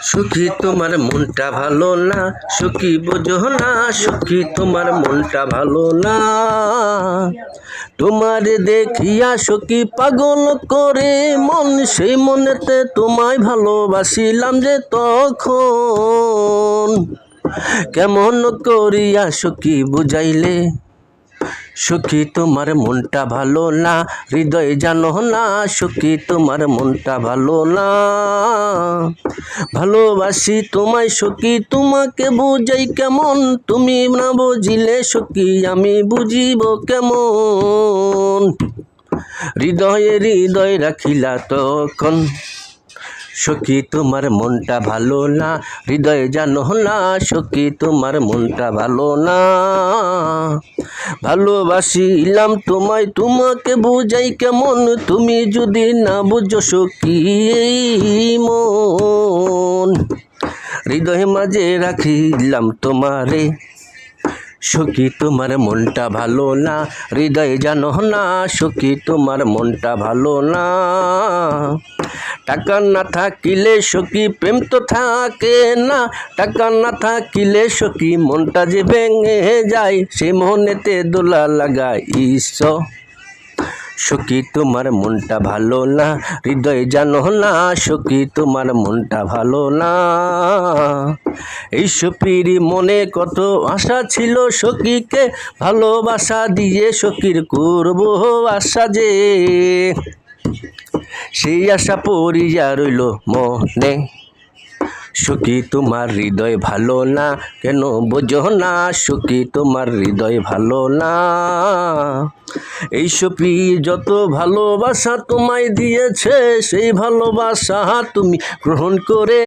সখী তোমার মনটা ভালো না, সখী বোঝো না, সখী তোমার মনটা ভালো না। তোমার দেখিয়া সখী পাগল করে মন, সেই মনেতে তোমায় ভালোবাসিলাম যে তখন। কেমন করিয়া সখী বুঝাইলে, সখী তোমার মনটা ভালো না, হৃদয় জানো না, সখী তোমার মনটা ভালো না। ভালোবাসি তোমায় সখী, তোমাকে বুঝাই কেমন, তুমি না বুঝিলে সখী আমি বুঝিব কেমন। হৃদয়ে হৃদয় রাখিলা তখন, সখী তোমার মনটা ভালো না, হৃদয় জানো না, সখী তোমার মনটা ভালো না। ভালোবাসিলাম তোমায়, তোমাকে বুঝাই কেমন, তুমি যদি না বুঝো সখী এই মন। হৃদয় মাঝে রাখিলাম তোমারে, সখী তোমার মনটা ভালো না, হৃদয় জানো না, সখী তোমার মনটা ভালো না। টাকা না থাকিলে সখী প্রেম তো থাকে না, টাকা না থাকিলে সখী মনটা যে ভেঙে যায়, সে মনেতে দোলা লাগাই ঈশ্বর। সখী তোমার মনটা ভালো না, হৃদয় জানো না, সখী তোমার মনটা ভালো না। এই সখীর মনে কত আশা ছিল, সখীকে ভালোবাসা দিয়ে সখীর করব আশা যে, সেই আশা পড়িয়া রইল মনে। সখী তোমার হৃদয় ভালো না, কেন বোঝো না, সখী তোমার হৃদয় ভালো না। এই সখী যত ভালোবাসা তোমায় দিয়েছে, সেই ভালোবাসা তুমি গ্রহণ করে